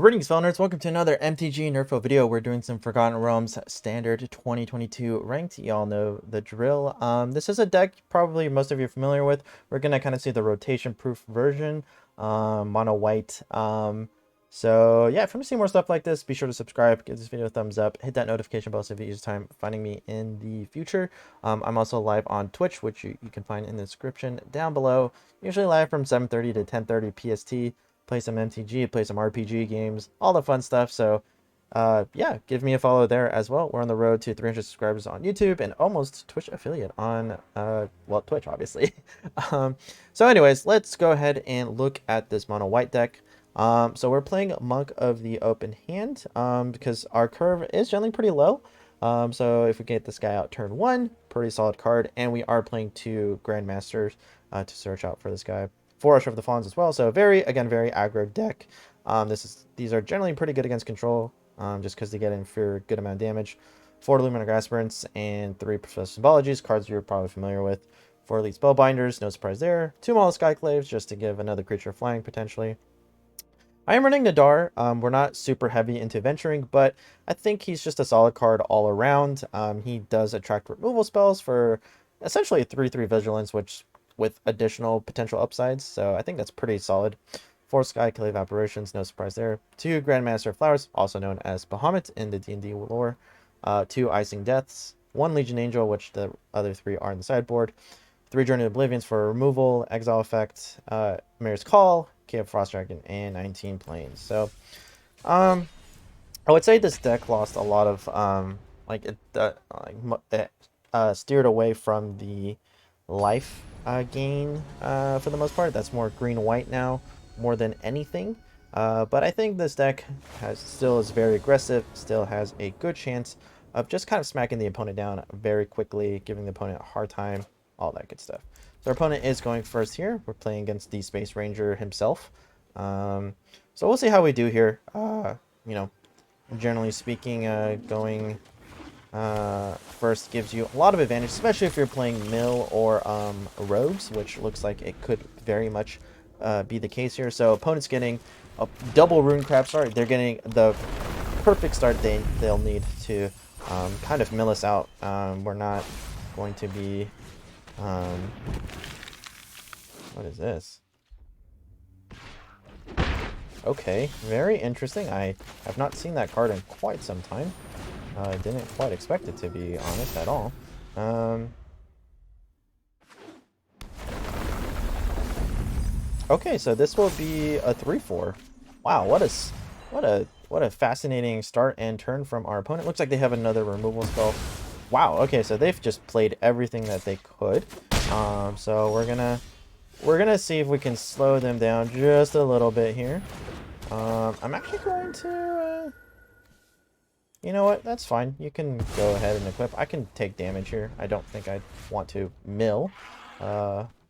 Greetings, fellow nerds. Welcome to another MTG Nerdful video. We're doing some Forgotten Realms Standard 2022 ranked. Y'all know the drill. This is a deck probably most of you are familiar with. We're gonna kind of see the rotation-proof version, mono white. So yeah, if you want to see more stuff like this, be sure to subscribe, give this video a thumbs up, hit that notification bell so if you use time finding me in the future. I'm also live on Twitch, which you can find in the description down below. Usually live from 7:30 to 10:30 PST. Play some MTG, play some RPG games, all the fun stuff. So yeah, give me a follow there as well. We're on the road to 300 subscribers on YouTube and almost Twitch affiliate on well, Twitch obviously. So anyways, let's go ahead and look at this mono white deck. So we're playing Monk of the Open Hand because our curve is generally pretty low. So if we get this guy out turn 1, pretty solid card, and we are playing 2 Grandmasters to search out for this guy. 4 Usher of the Fawns as well, so very aggro deck. These are generally pretty good against control, just because they get in for a good amount of damage. 4 Luminous Aspirants and 3 Professor Symbologies, cards you're probably familiar with. 4 Elite Spellbinders, no surprise there. 2 Mollusk Skyclaves, just to give another creature flying potentially. I am running Nadaar. We're not super heavy into venturing, but I think he's just a solid card all around. He does attract removal spells for essentially 3/3 Vigilance, which with additional potential upsides, so I think that's pretty solid. 4 Skyclave Apparitions, no surprise there. 2 Grandmaster Flowers, also known as Bahamut in the D&D lore. 2 Icing Deaths. 1 Legion Angel, which the other 3 are in the sideboard. 3 Journey to Oblivions for removal, exile effect, Mayor's Call, Key of Frost Dragon, and 19 Planes. So, I would say this deck lost a lot of, steered away from the life gain for the most part. That's more green-white now, more than anything. But I think this deck still is very aggressive, still has a good chance of just kind of smacking the opponent down very quickly, giving the opponent a hard time, all that good stuff. So our opponent is going first here. We're playing against the Space Ranger himself. So we'll see how we do here. You know, generally speaking, going first gives you a lot of advantage, especially if you're playing mill or rogues, which looks like it could very much be the case here. So opponent's getting a double rune crab start. They're getting the perfect start they'll need to kind of mill us out. We're not going to be what is this? Okay, very interesting. I have not seen that card in quite some time. I didn't quite expect it, to be honest, at all. Okay, so this will be a 3/4. Wow, what a fascinating start and turn from our opponent. Looks like they have another removal spell. Wow, okay, so they've just played everything that they could. So we're gonna see if we can slow them down just a little bit here. I'm actually going to you know what? That's fine. You can go ahead and equip. I can take damage here. I don't think I want to mill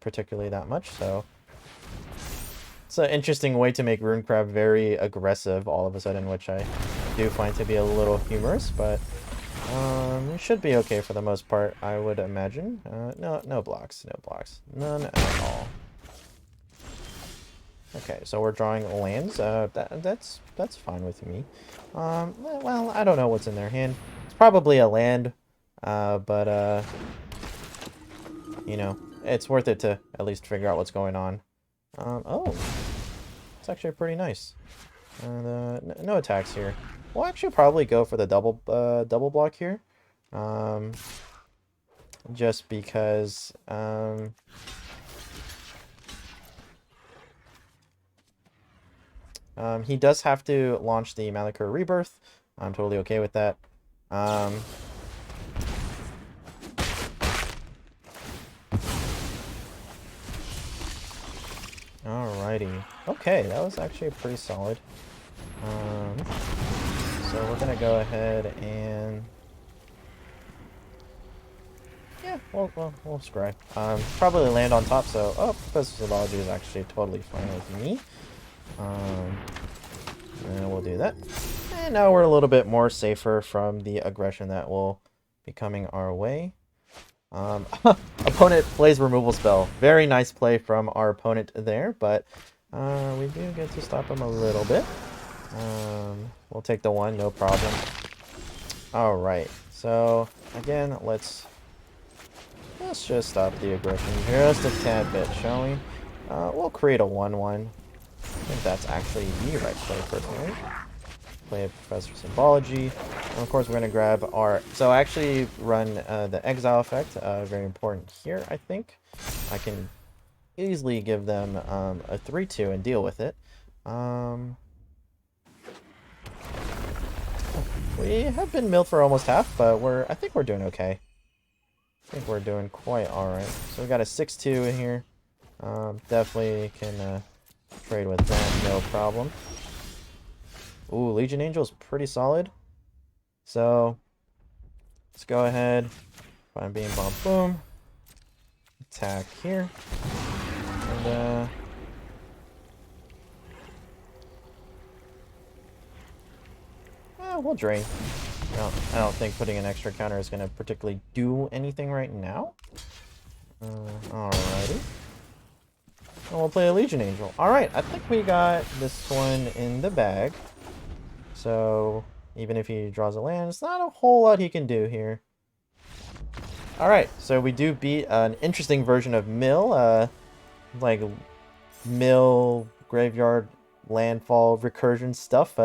particularly that much, so it's an interesting way to make Rune Crab very aggressive all of a sudden, which I do find to be a little humorous, but it should be okay for the most part, I would imagine. No blocks. None at all. Okay, so we're drawing lands. That's fine with me. Well, I don't know what's in their hand. It's probably a land, but you know, it's worth it to at least figure out what's going on. Oh, it's actually pretty nice. No attacks here. We'll actually probably go for the double block here, just because he does have to launch the Malachur Rebirth. I'm totally okay with that. Alrighty. Okay, that was actually pretty solid. So we're gonna go ahead and yeah, we'll scry. Probably land on top. So Professor Symbology is actually totally fine with me. And we'll do that. And now we're a little bit more safer from the aggression that will be coming our way. Opponent plays removal spell. Very nice play from our opponent there, but we do get to stop him a little bit. We'll take the 1, no problem. Alright, so again, let's just stop the aggression just a tad bit, shall we? We'll create a 1/1. I think that's actually the right play personally. Play a Professor Symbology. And of course, we're going to grab our... So I actually run the Exile effect. Very important here, I think. I can easily give them a 3/2 and deal with it. We have been milled for almost half, but I think we're doing okay. I think we're doing quite alright. So we got a 6/2 in here. Definitely can trade with that, no problem. Ooh, Legion Angel is pretty solid. So let's go ahead. Fine beam, bomb, boom. Attack here. And we'll drain. I don't think putting an extra counter is going to particularly do anything right now. Alrighty. And we'll play a Legion Angel. Alright, I think we got this one in the bag. So, even if he draws a land, it's not a whole lot he can do here. Alright, so we do beat an interesting version of Mill. Like, Mill, Graveyard, Landfall, Recursion stuff.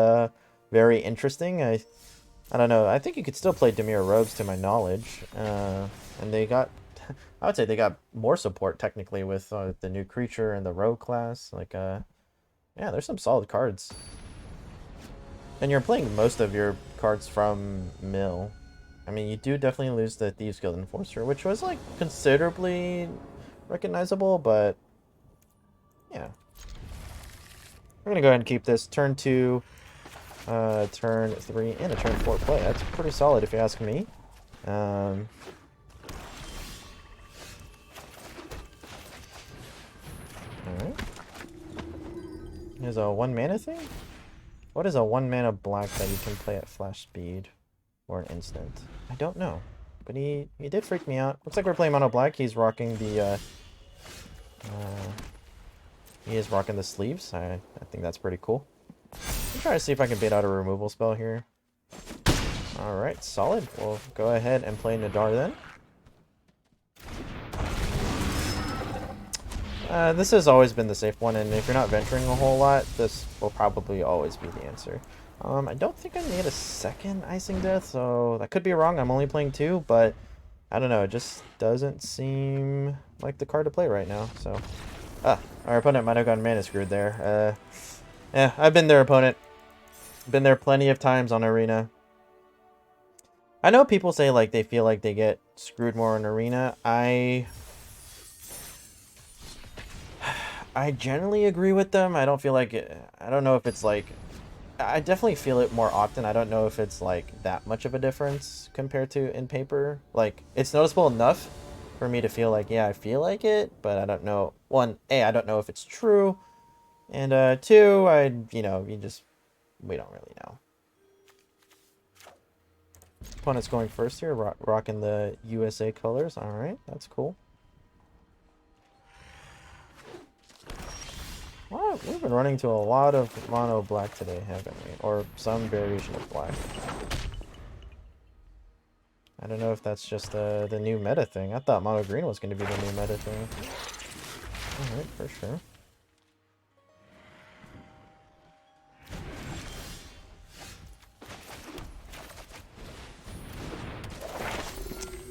Very interesting. I don't know. I think you could still play Dimir Rogues to my knowledge. And they got... I would say they got more support technically with the new creature and the rogue class. Like, yeah, there's some solid cards. And you're playing most of your cards from Mill. I mean, you do definitely lose the Thieves Guild Enforcer, which was, like, considerably recognizable, but yeah. We're gonna go ahead and keep this. Turn 2, turn 3, and a turn 4 play. That's pretty solid if you ask me. Alright. There's a 1 mana thing? What is a 1 mana black that you can play at flash speed or an instant? I don't know. But he did freak me out. Looks like we're playing mono black. He's rocking the he is rocking the sleeves. I think that's pretty cool. I'm trying to see if I can bait out a removal spell here. Alright, solid. We'll go ahead and play Nadaar then. This has always been the safe one, and if you're not venturing a whole lot, this will probably always be the answer. I don't think I need a second Icing Death, so that could be wrong. I'm only playing 2, but I don't know. It just doesn't seem like the card to play right now, so... our opponent might have gotten mana screwed there. Yeah, I've been their opponent. Been there plenty of times on Arena. I know people say, like, they feel like they get screwed more on Arena. I generally agree with them. I don't feel like I don't know if it's like... I definitely feel it more often. I don't know if it's like that much of a difference compared to in paper. Like, it's noticeable enough for me to feel like, yeah, I feel like it, but I don't know. 1, A, I don't know if it's true. And 2, we don't really know. Opponent's going first here, rocking the USA colors. Alright, that's cool. Well, we've been running to a lot of mono black today, haven't we? Or some variation of black. I don't know if that's just the new meta thing. I thought mono green was going to be the new meta thing. Alright, for sure.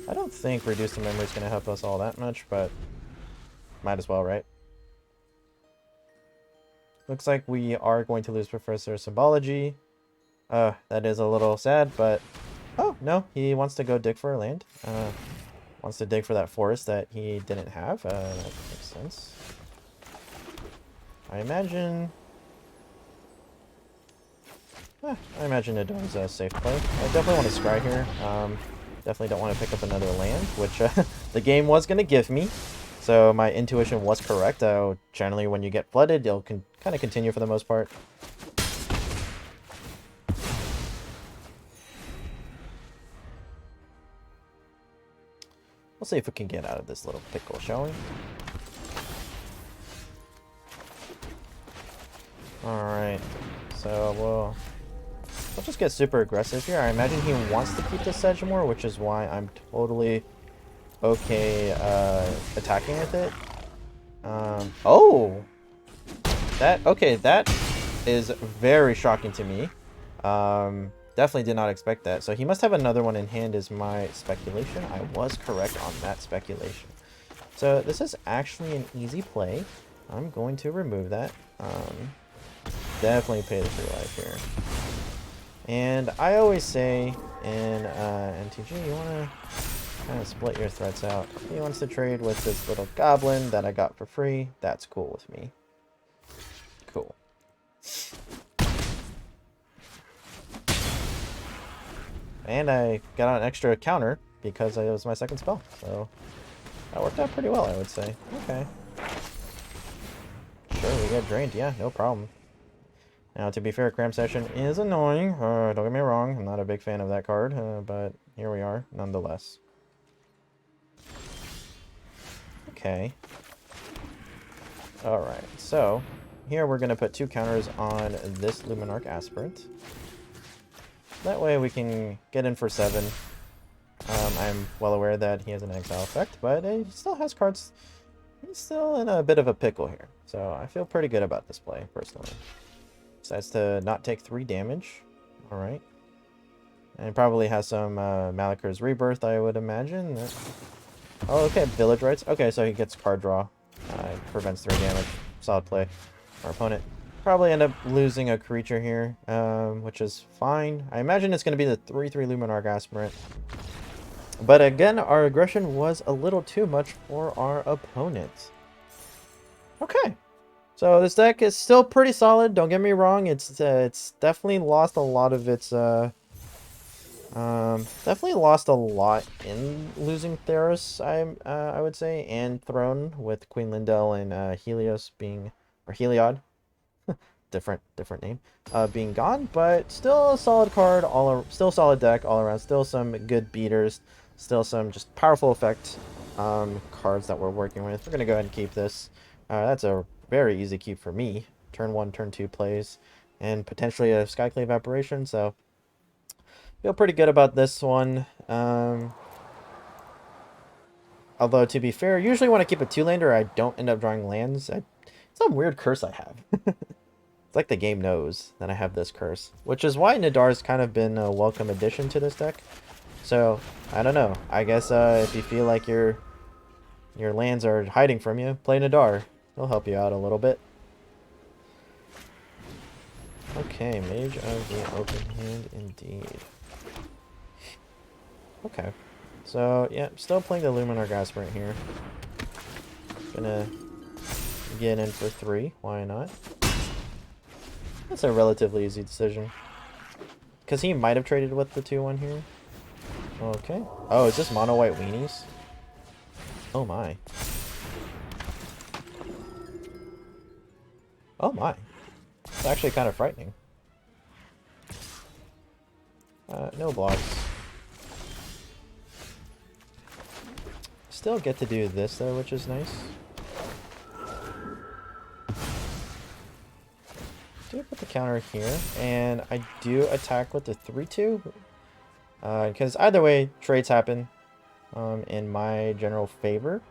I don't think Reduce to Memory is going to help us all that much, but might as well, right? Looks like we are going to lose Professor Symbology. That is a little sad, but... Oh, no, he wants to go dig for a land. Wants to dig for that forest that he didn't have. That makes sense. I imagine... I imagine Nadaar's a safe play. I definitely want to scry here. Definitely don't want to pick up another land, which the game was going to give me. So my intuition was correct. Generally, when you get flooded, you'll kind of continue for the most part. We'll see if we can get out of this little pickle, shall we? Alright. So we'll just get super aggressive here. I imagine he wants to keep the Sedgemoor, which is why I'm totally okay attacking with it. Oh! That is very shocking to me. Definitely did not expect that. So he must have another one in hand is my speculation. I was correct on that speculation. So this is actually an easy play. I'm going to remove that. Definitely pay the free life here. And I always say in MTG, you want to kind of split your threats out. He wants to trade with this little goblin that I got for free. That's cool with me. Cool. And I got an extra counter because it was my second spell. So that worked out pretty well, I would say. Okay. Sure, we get drained. Yeah, no problem. Now, to be fair, Cram Session is annoying. Don't get me wrong. I'm not a big fan of that card. But here we are, nonetheless. Okay. Alright, so here we're going to put 2 counters on this Luminarch Aspirant. That way we can get in for 7. I'm well aware that he has an exile effect, but he still has cards. He's still in a bit of a pickle here. So I feel pretty good about this play, personally. Decides to not take 3 damage. Alright. And probably has some Malakur's Rebirth, I would imagine. Oh, okay, Village Rites. Okay, so he gets card draw. Prevents 3 damage. Solid play. Our opponent probably end up losing a creature here, which is fine. I imagine it's going to be the 3/3 Luminarch Aspirant. But again, our aggression was a little too much for our opponent. Okay. So this deck is still pretty solid. Don't get me wrong. It's definitely lost a lot of its definitely lost a lot in losing Theros, I would say, and Throne with Queen Lindell and Helios being, or Heliod, different name, being gone, but still a solid card, still solid deck all around, still some good beaters, still some just powerful effect cards that we're working with. We're gonna go ahead and keep this. That's a very easy keep for me. Turn 1, turn 2 plays, and potentially a Skyclave Apparition, so feel pretty good about this one. Although, to be fair, usually when I keep a 2-lander, I don't end up drawing lands. It's some weird curse I have. It's like the game knows that I have this curse, which is why Nadaar's kind of been a welcome addition to this deck. So, I don't know. I guess if you feel like your lands are hiding from you, play Nadaar. He'll help you out a little bit. Okay, Mage of the Open Hand indeed. Okay. So, yeah, still playing the Luminarch Aspirant here. Gonna get in for 3. Why not? That's a relatively easy decision. Because he might have traded with the 2/1 here. Okay. Oh, is this mono white weenies? Oh my. Oh my. It's actually kind of frightening. No blocks. Still get to do this though, which is nice. Do put the counter here, and I do attack with the 3/2. Because either way, trades happen in my general favor.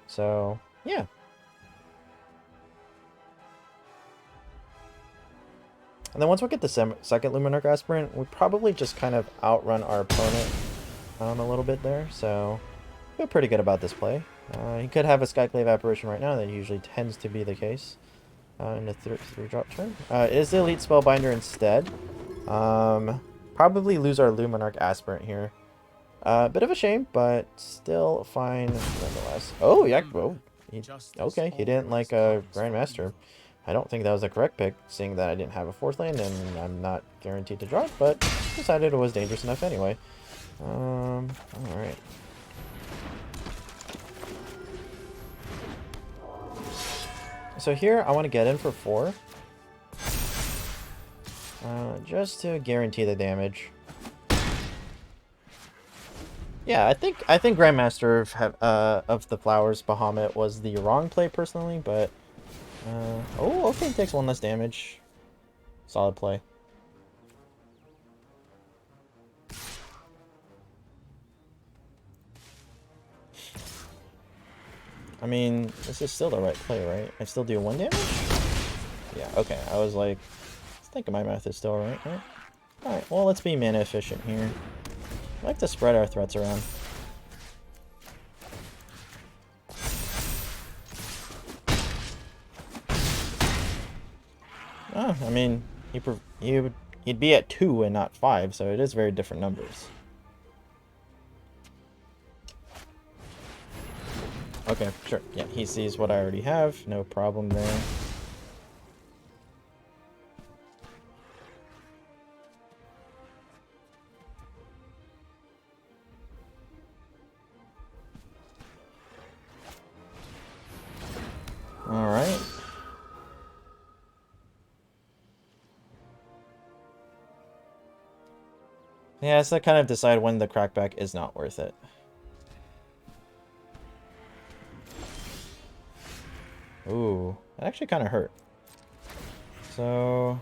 So, yeah. And then once we get the second Luminarch Aspirant, we probably just kind of outrun our opponent a little bit there. So, I feel pretty good about this play. He could have a Skyclave Apparition right now. That usually tends to be the case in a 3-drop turn. Is the Elite Spellbinder instead. Probably lose our Luminarch Aspirant here. Bit of a shame, but still fine nonetheless. Oh, yeah. Oh, okay, he didn't like a Grandmaster. I don't think that was the correct pick, seeing that I didn't have a 4th land and I'm not guaranteed to draw it, but decided it was dangerous enough anyway. Alright. So here, I want to get in for 4. Just to guarantee the damage. Yeah, I think Grandmaster of the Flowers Bahamut was the wrong play personally, but oh, okay, takes 1 less damage. Solid play. I mean, this is still the right play, right? I still do 1 damage? Yeah, okay. I was like, I think my math is still right? Alright, well, let's be mana efficient here. I like to spread our threats around. Oh, I mean, you'd be at 2 and not 5, so it is very different numbers. Okay, sure. Yeah, he sees what I already have. No problem there. Alright. Yeah, so I kind of decide when the crackback is not worth it. Ooh, that actually kind of hurt. So...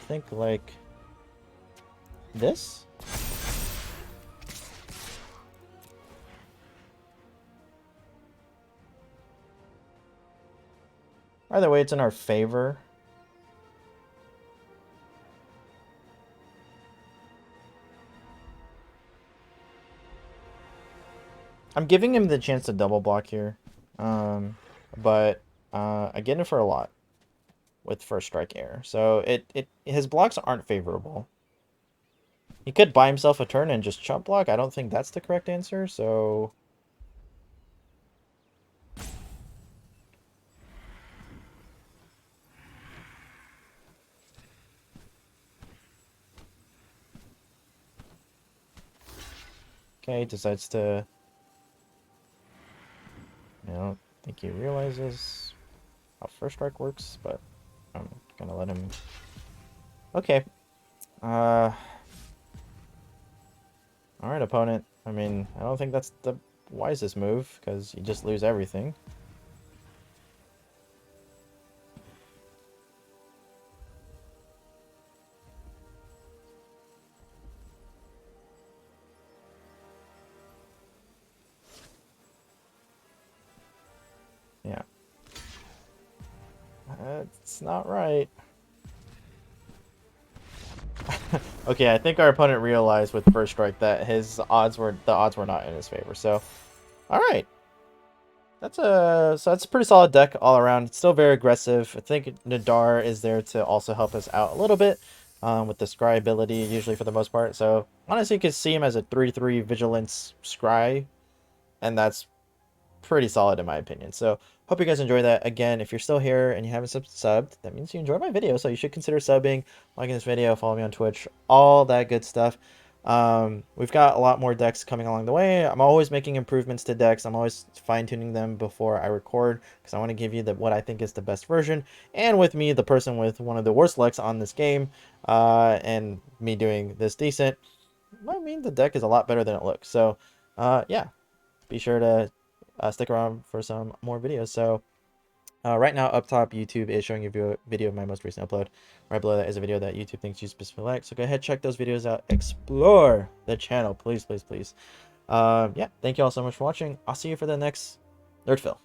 I think, like... this? Either way, it's in our favor. I'm giving him the chance to double block here. But I get it for a lot with first strike air. So his blocks aren't favorable. He could buy himself a turn and just chump block. I don't think that's the correct answer, so... Okay, he decides to... I don't think he realizes how first strike works, but I'm gonna let him... Okay. Alright, opponent. I mean, I don't think that's the wisest move, because you just lose everything. Yeah. That's not right. Okay, I think our opponent realized with first strike that the odds were not in his favor. So, all right, that's a pretty solid deck all around. It's still very aggressive. I think Nadaar is there to also help us out a little bit with the scry ability, usually for the most part. So honestly, you could see him as a 3/3 vigilance scry, and that's pretty solid in my opinion. So hope you guys enjoy that. Again, if you're still here and you haven't subbed, that means you enjoyed my video, so you should consider subbing, liking this video, follow me on Twitch, all that good stuff. We've got a lot more decks coming along the way. I'm always making improvements to decks. I'm always fine-tuning them before I record, because I want to give you what I think is the best version. And with me, the person with one of the worst lucks on this game, and me doing this decent, I mean, the deck is a lot better than it looks. So yeah, be sure to stick around for some more videos. So right now up top, YouTube is showing you a video of my most recent upload. Right below that is a video that YouTube thinks you specifically like, so go ahead, check those videos out, explore the channel, please. Yeah, thank you all so much for watching. I'll see you for the next Nerdfill.